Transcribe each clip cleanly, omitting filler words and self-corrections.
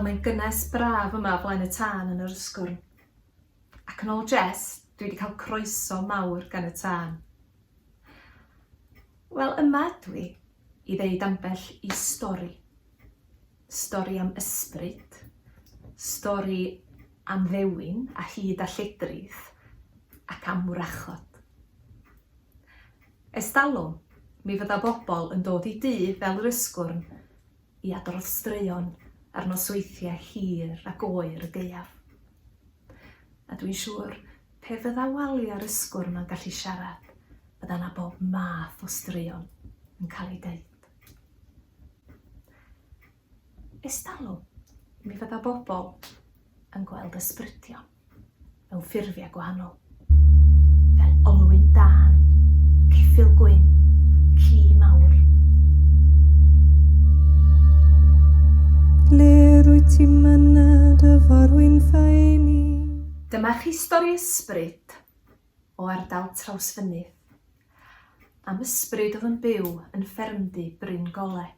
Wel, mae'n gynnes braf yma flaen y tân yn Yr Ysgwrn. Ac yn ôl Jess, dwi wedi cael croeso mawr gan y tân. Wel, yma dwi i ddeud ambell i stori. Stori am ysbryd, stori am ddewin a hyd a lledrith, ac am wrachod. Estalwm, mi fydda bobl yn dod i dŷ fel Yr Ysgwrn i adrodd straeon ar nosweithiau hir ac oer y gaeaf. A dwi'n siŵr pe fydda waliau'r Yr Ysgwrn yn gallu siarad, fydda na bob math o straeon yn cael ei deud. Estalwm, mi fydda bobl yn gweld ysbrydion mewn ffurfiau gwahanol, fel olwyn dan, ceffyl gwyn, ci mawr. Le rwyt ti myned y farwyn ffeini. Dyma chi stori ysbryd o ardal Trawsfynydd, am ysbryd oedd yn byw yn ffermdy Bryn Gole.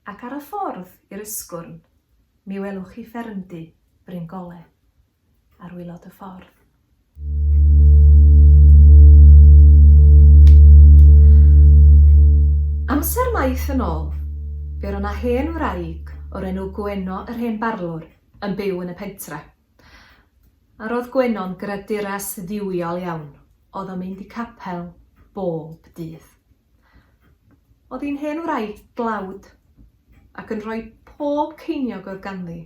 Ac ar y ffordd i'r Ysgwrn, mi welwch chi ffermdy Bryn Gole ar waelod y ffordd. Amser maith yn ôl, fe roedd yna hen wraig o'r enw Gweno yr hen barlwr yn byw yn y pentre. A roedd Gweno'n graduras ddiwiol iawn, oedd o'n mynd i capel bob dydd. Oedd hi'n hen wraig glawd ac yn rhoi pob ceiniog oedd ganddi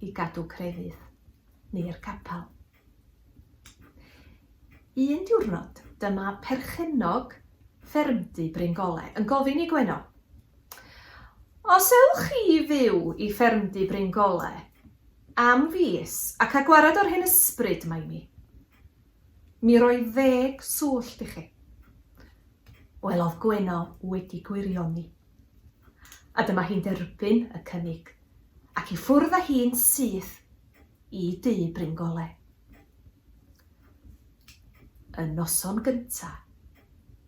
i gadw crefydd neu'r capel. Un diwrnod, dyma perchennog ffermdy Bryn Gole yn gofyn i Gweno: "Os ewch chi fyw i ffermdy Bryn Gole am fis ac a gwared o'r hen ysbryd mae mi roi 10 swllt i chi." Wel, oedd Gweno wedi gwirioni. A dyma hi'n derbyn y cynnig ac i ffwrdd â hi'n syth i dŷ Bryn Gole. Y noson gynta,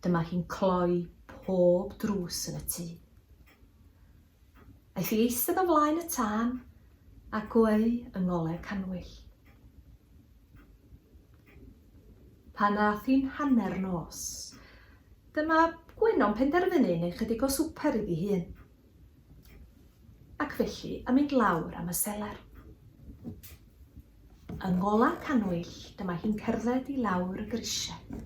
dyma hi'n cloi pob drws yn y tŷ. Aeth hi eistedd o flaen y tân a gweu yng ngolau canwyll. Pan aeth hi'n hanner nos, dyma Gweno'n penderfynu neu chydig o swper iddi hun. Ac felly yn mynd lawr am y seler. Yng ngolau canwyll, dyma hi'n cerdded i lawr y grisiau.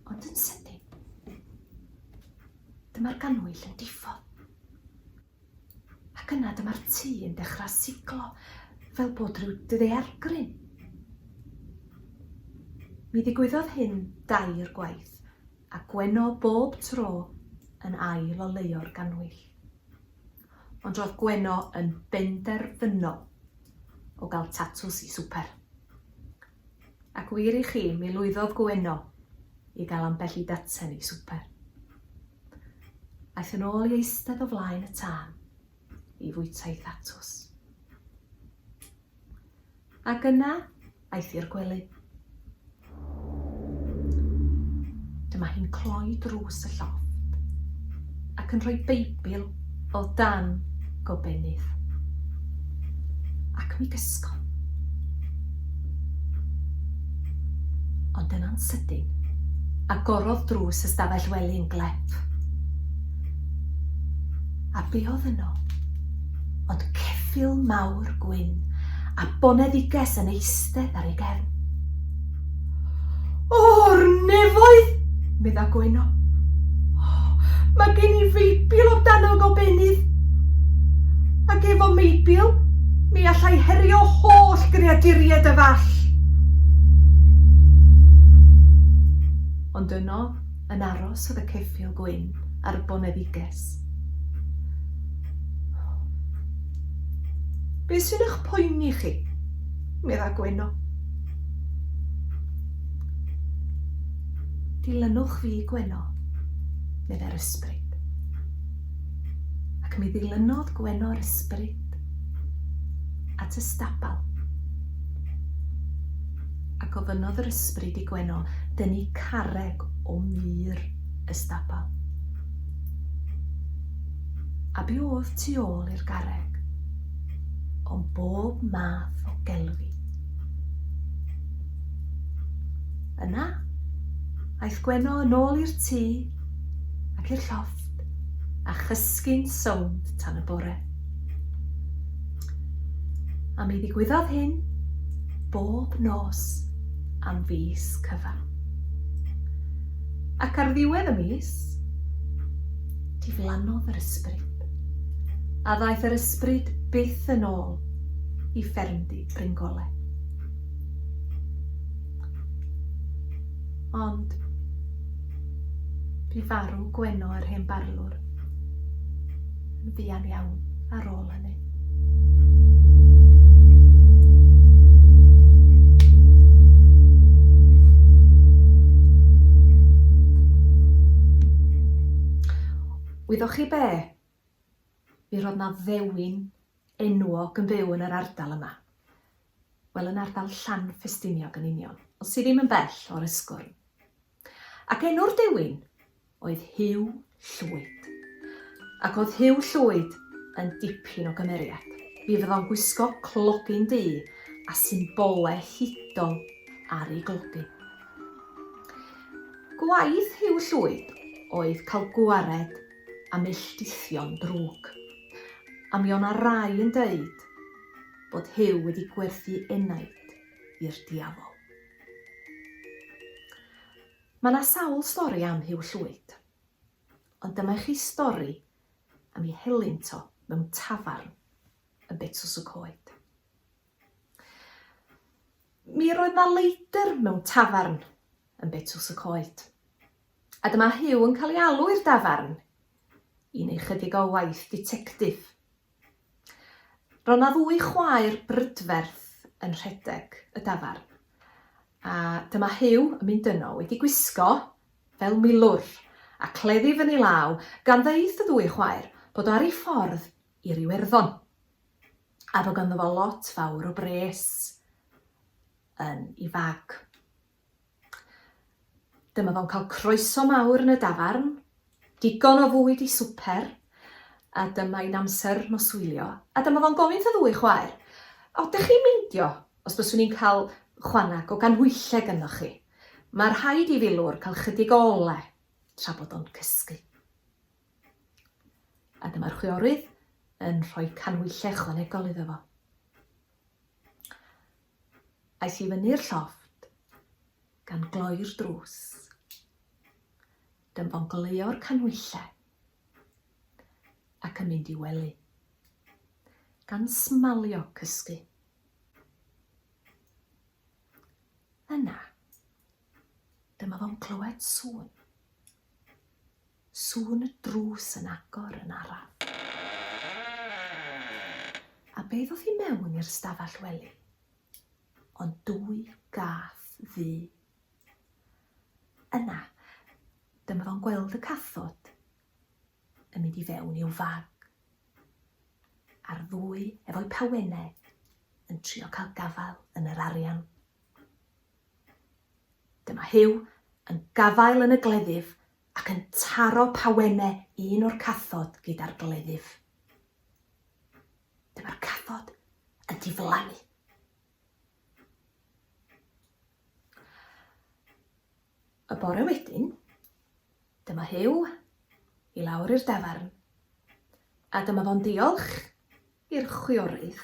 Ond yn sydyn, dyma'r ganwyll yn diffodd. Ac yna dyma'r tŷ yn dechrau siglo fel bod rhyw ddaeargryn. Mi ddigwyddodd hyn 2 gwaith, a Gweno bob tro yn ail o leo'r ganwyll. Ond roedd Gweno yn benderfynol o gael tatws i swper. Ac wir i chi, mi lwyddodd Gweno i gael ambell i daten i swper. Aeth yn ôl i eistedd o flaen y tân i fwyta'i thatws. Ac yna aeth i'r gwely. Dyma hi'n cloi drws y llofft ac yn rhoi Beibil o dan gobenydd. Ac mi gysgon. Ond yna'n sydyn, agorodd drws ystafell wely'n glep. A be oedd yno? Ond ceffyl mawr gwyn a boneddiges yn eistedd ar ei gefn. "O'r nefoedd!" medda Gweno. "Mae gen i Feibil o dan o gobenydd. Ac efo Meibil, mi allai herio holl greaduriaid y fall." Ond yno, yn aros oedd y ceffyl gwyn a'r boneddiges. "Be sy'n eich poeni chi?" medda Gweno. "Dilynwch fi, Gweno," medda'r ysbryd. Ac mi ddilynodd Gweno'r ysbryd at y stabal. Ac ofynodd yr ysbryd i Gweno dynnu carreg o mur y stabal. a bu oedd tu ôl i'r garreg, ond bob math o gelfi. Yna, aeth Gwenno yn ôl i'r tŷ ac i'r llofft a chysgu'n sownd tan y bore. A mi ddigwyddodd hyn bob nos am fis cyfan. Ac ar ddiwedd y mis, diflannodd yr ysbryd, a ddaeth yr ysbryd byth yn ôl i ffermdy Bryngole. Ond, bu farw Gwenno yr hen barlwr yn fuan iawn ar ôl hynny. Wyddwch chi be? Mi roedd na ddewin enwog yn byw yn yr ardal yma. Wel, yn ardal Llanffestiniog yn union, os sydd ddim yn bell o'r Ysgwrn. Ac enw'r dewin oedd Huw Llwyd. Ac oedd Huw Llwyd yn dipyn o gymeriad. Mi fydd o'n gwisgo clogyn du a symbolau hudol ar ei glogi. Gwaith Huw Llwyd oedd cael gwared a melltithion drwg. A mi o'na rai yn dweud bod Huw wedi gwerthu enaid i'r diafol. Mae yna sawl stori am Huw Llwyd, ond dyma chi stori am ei helynt o mewn tafarn yn Betws y Coed. Mi roedd na leidr mewn tafarn yn Betws y Coed, a dyma Huw yn cael ei alw i'r dafarn i neu chydig o waith ditectif. Roedd na ddwy chwaer brydferth yn rhedeg y dafarn, a dyma Huw yn mynd yno wedi gwisgo fel milwr a cleddi fyny law gan ddeud y ddwy chwaer bod o ar ei ffordd i'r Iwerddon, a bod ganddo fo lot fawr o bres yn ei fag. Dyma fo'n cael croeso mawr yn y dafarn, digon o fwyd i swper, a dyma ein amser noswylio, a dyma fo'n gofyn y ddwy chwaer, o, dych chi'n meindio os byswn ni'n cael chwanag o ganhwyllau gynnoch chi? Mae'r rhaid i filwr cael chydig o ole tra bod o'n cysgu. A dyma'r chwiorydd yn rhoi canhwyllau ychwanegol iddo fo. Aeth i fyny'r llofft gan gloi'r drws. Dyma fo'n goleuo'r canhwyllau ac yn mynd i wely, gan smalio cysgu. Yna, dyma fo'n clywed sŵn. Sŵn y drws yn agor yn araf. A be ddoth i mewn i'r stafell wely? Ond dwy gath ddu. Yna, dyma fo'n gweld y cathod yn mynd i fewn i'w fag. A'r ddwy efo'i pawennau yn trio cael gafael yn yr arian. Dyma Huw yn gafael yn y gleddyf ac yn taro pawennau un o'r cathod gyda'r gleddyf. Dyma'r cathod yn diflannu. Y bore wedyn, dyma Huw i lawr i'r dafarn, a dyma fo'n diolch i'r chwiorydd,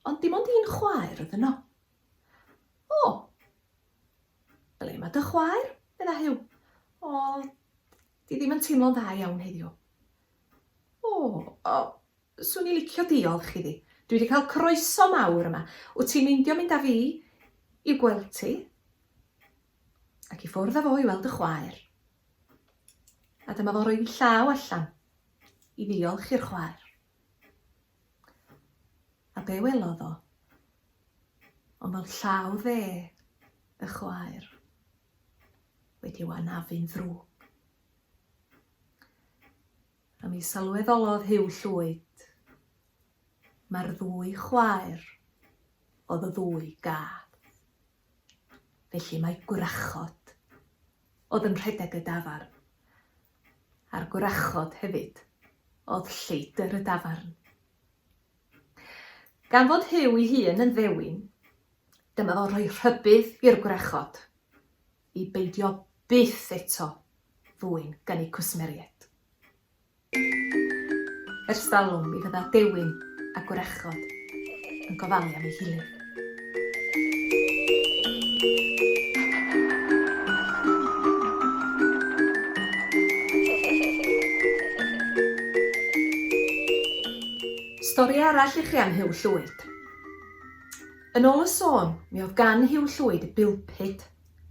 ond dim ond un chwaer oedd yno. O, ble mae dy chwaer? Medda Huw. O, di ddim yn teimlo'n dda iawn heddiw. O, swn i licio diolch iddi. Dwi wedi cael croeso mawr yma. Wyt ti'n meindio mynd â fi i gweld ti? Ac i ffwrdd â fo i weld y chwaer. A dyma fo roi llaw allan i ddiolch i'r chwaer. A be welodd o? Ond fel llaw dde y chwaer wedi wanafu'n ddrwg. A mi sylweddolodd Huw Llwyd, mae'r ddwy chwaer oedd y ddwy gath. Felly mae gwrachod oedd yn rhedeg y dafarn, a'r gwrachod hefyd oedd lleidr y dafarn. Gan fod Huw ei hun yn ddewin, dyma fo'n rhoi rhybudd i'r gwrachod i beidio byth eto ddwyn gan ei cwsmeriaid. Ers talwm mi fydda dewin a gwrachod yn gofalu am ei gilydd. Stori arall i chi am Huw Llwyd. Yn ôl y sôn, mi oedd gan Huw Llwyd bilpid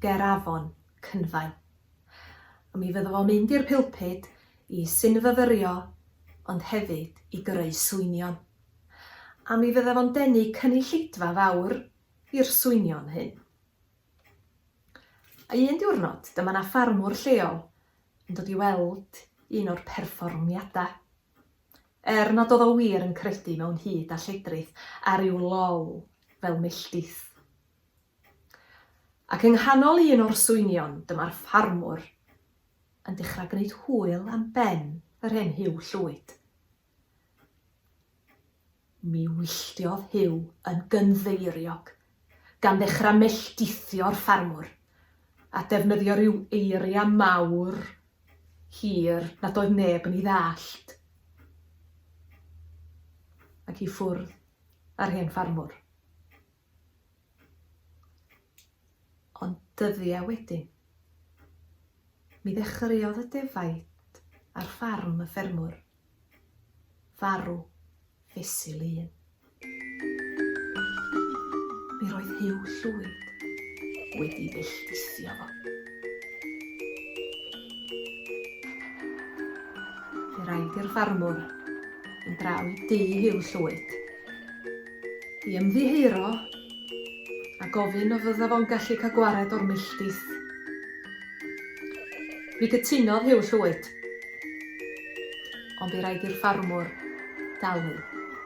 ger afon cynfaen. A mi fydda fo'n mynd i'r pilpid i synfyfyrio, ond hefyd i greu swynion. A mi fydda fo'n denu cynulleidfa fawr i'r swynion hyn. A un diwrnod, dyma na ffarmwr lleol yn dod i weld un o'r perfformiadau. Nad oedd o wir yn credu mewn hyd a lledrith a ryw lol fel melltith. Ac yng nghanol un o'r swynion, dyma'r ffarmwr yn dechrau gwneud hwyl am ben yr hen Huw Llwyd. Mi wylltiodd Huw yn gynddeiriog gan ddechrau melltithio'r ffarmwr a defnyddio ryw eiriau mawr, hir nad oedd neb yn ei ddallt. Ac i ffwrdd ar hen ffarmwr. Ond dyddiau wedyn, mi ddechreuodd y defaid ar ffarm y ffermwr farw fesul un. Mi roedd Huw Llwyd wedi belltithio fo. Mi raid i'r ffarmwr yn draw i dŷ Huw Llwyd i ymddiheuro a gofyn o fydda fo'n gallu cael gwared o'r melltith. Mi gytunodd Huw Llwyd, ond bu raid i'r ffarmwr dalu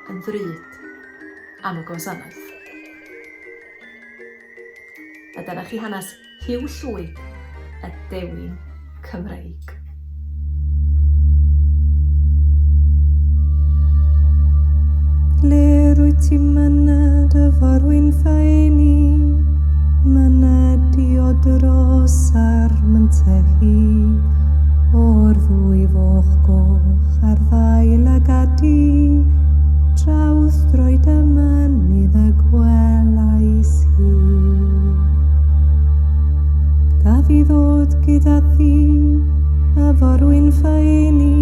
yn ddrud am y gwasanaeth. A dyna chi hanes Huw Llwyd, y dewin Cymreig. Le rwyt ti myned y forwyn ffeini, myned diodros ar myntehu, o'r fwy foch goch ar ddail ag adi, trawdd droed y mynydd y gwelais hi. Gaf i ddod gyda thi y forwyn ffeini,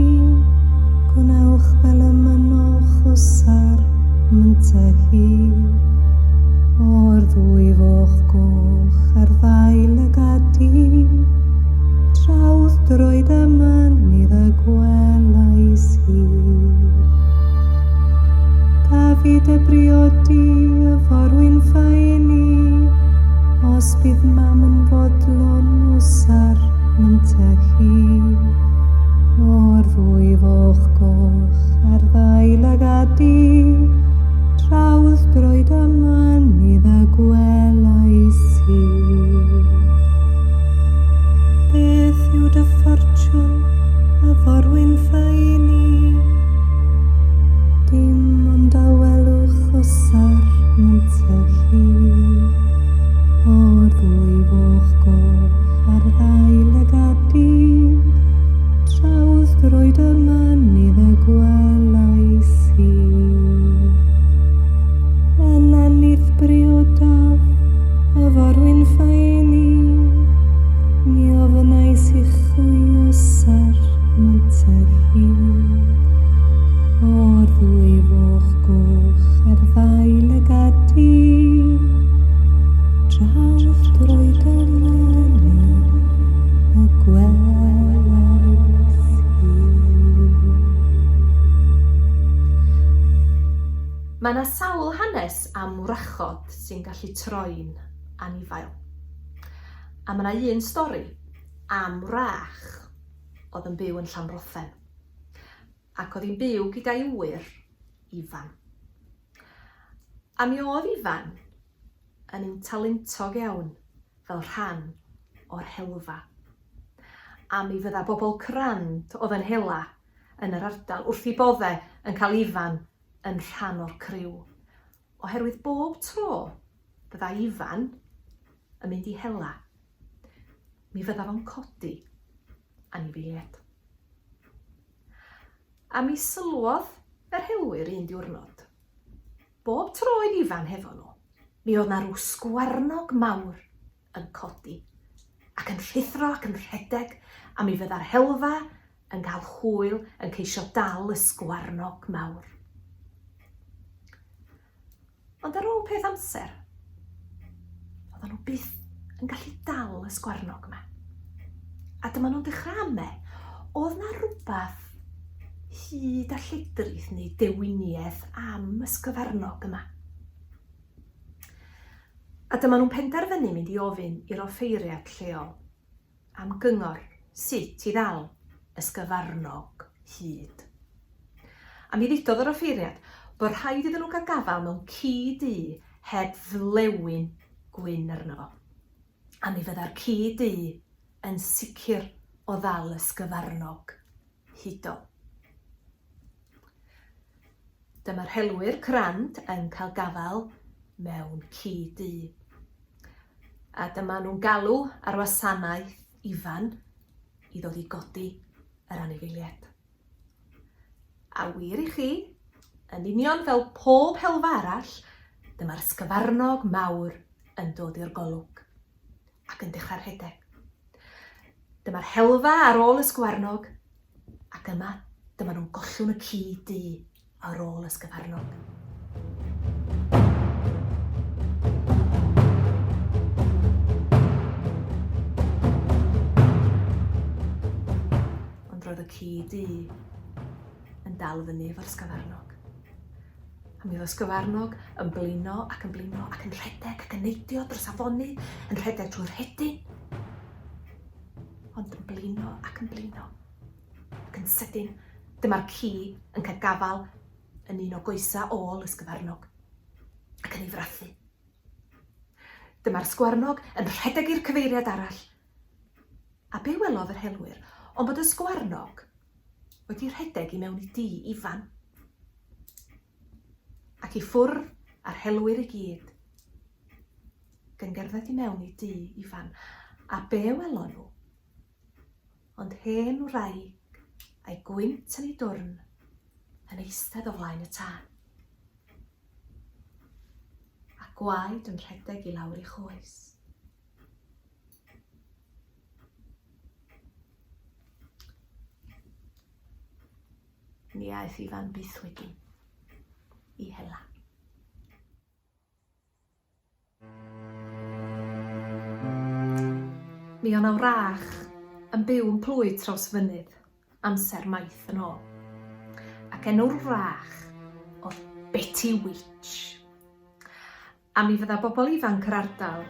gwnewch fel y mynoch o sar myntehu, o'r ddwy foch goch ar ddail y gadi, trawdd droed y mynydd y gwelais hi. Gaf i dy briodi y forwyn ffeini, os bydd mam yn fodlon o sar myntehu, o'r ddwy foch goch ar ddail ag adi, trawdd droed y mynydd y gwelais hi. Beth yw dy ffortiwn y forwyn ffeini? Dim ond a welwch o sar myntehu, o'r ddwy foch goch ar ddail ag adi, trawdd droed y mynydd y gwelais hi. Yna nith briodaf y forwyn ffeini, mi ofynais i chwi o sar myntehu, o'r ddwy foch goch ar ddail ag adi, trawdd droed y mynydd y gwelais hi. Mae yna sawl hanes am wrachod sy'n gallu troi'n anifail. A mae yna un stori am wrach oedd yn byw yn Llanrothen. Ac oedd hi'n byw gyda'i wyr Ifan. A mi oedd Ifan yn un talentog iawn fel rhan o'r helfa. A mi fydda bobl crand oedd yn hela yn yr ardal wrth i boddau yn cael ifan yn rhan o'r criw. Oherwydd bob tro bydda ifan yn mynd i hela, mi fydda fo'n codi anifeiliaid. A mi sylwodd yr helwyr un diwrnod. Bob tro oedd ifan hefo nhw, mi oedd na rhyw sgwarnog mawr yn codi, ac yn rhithro ac yn rhedeg, a mi fydda'r helfa yn cael hwyl yn ceisio dal y sgwarnog mawr. Ond ar ôl peth amser, oedden nhw byth yn gallu dal y sgwarnog yma. A dyma nhw'n dechrau ame, oedd na rhywbeth hyd a lledrith neu dewiniaeth am y sgyfarnog yma. A dyma nhw'n penderfynu mynd i ofyn i'r offeiriad lleol am gyngor sut i ddal y sgyfarnog hyd. A mi ddudodd yr offeiriad bod rhaid iddyn nhw gael gafal mewn ci du heb flewyn gwyn arno fo. A mi fydda'r ci du yn sicr o ddal y sgyfarnog hudol. Dyma'r helwyr crand yn cael gafal mewn ci du. A dyma nhw'n galw ar wasanaeth ifan i ddod i godi yr anifeiliaid. A wir i chi, yn union fel pob helfa arall, dyma'r sgyfarnog mawr yn dod i'r golwg ac yn dechrau rhedeg. Dyma'r helfa ar ôl y sgwarnog, ac yma dyma nhw'n gollwng y ci du ar ôl y sgyfarnog. Ond roedd y ci du yn dal fyny efo'r sgyfarnog. A mi oedd y sgyfarnog yn blino ac yn blino ac yn rhedeg ac yn neidio dros afoni, yn rhedeg trwy'r hedyn. Ond yn blino ac yn blino. Ac yn sydyn, dyma'r ci yn cael gafal yn un o goesa ôl y sgyfarnog ac yn ei frathu. Dyma'r sgwarnog yn rhedeg i'r cyfeiriad arall. A be welodd yr helwyr, ond bod y sgwarnog wedi rhedeg i mewn i dŷ ifan. Ac i ffwrdd a'r helwyr i gyd, gan gerdded i mewn i dŷ ifan. A be welon nhw? Ond hen wraig a'i gwynt yn ei dwrn yn eistedd o flaen y tân. A gwaed yn rhedeg i lawr ei choes. Ni aeth ifan byth wedyn i hela. Mi o'n naw wrach yn byw yn plwy traws fynydd amser maith yn ôl. Ac enw'r wrach oedd Betty Witch. A mi fydda bobl ifanc yr ardal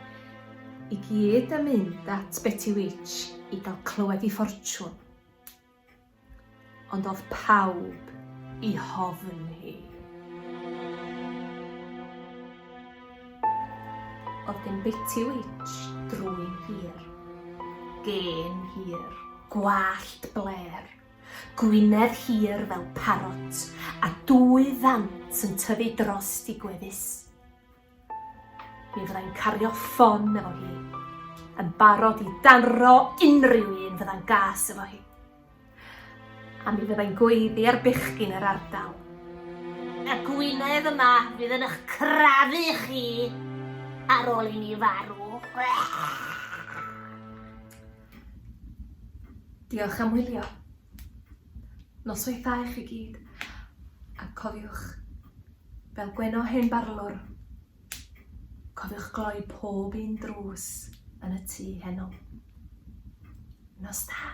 i gyd yn mynd at Betty Witch i gael clywed ei ffortiwn. Ond oedd pawb i hofn hi. Oedd gen Betty Witch drwy'n hir, gen hir, gwallt bler, gwynedd hir fel parot a 2 ddant yn tyfu drost i gwefus. Mi fyddai'n cario ffon efo hi, yn barod i danro unrhyw un fydda'n gas efo hi. A mi fyddai'n gweiddi ar bechgyn yr ardal. Y gwynedd yma fydd yn eich crafu chi ar ôl i ni farw. Diolch am wylio. Noswaith dda i chi gyd. A cofiwch, fel Gweno hen barlwr, cofiwch gloi pob un drws yn y tŷ heno. Nos da.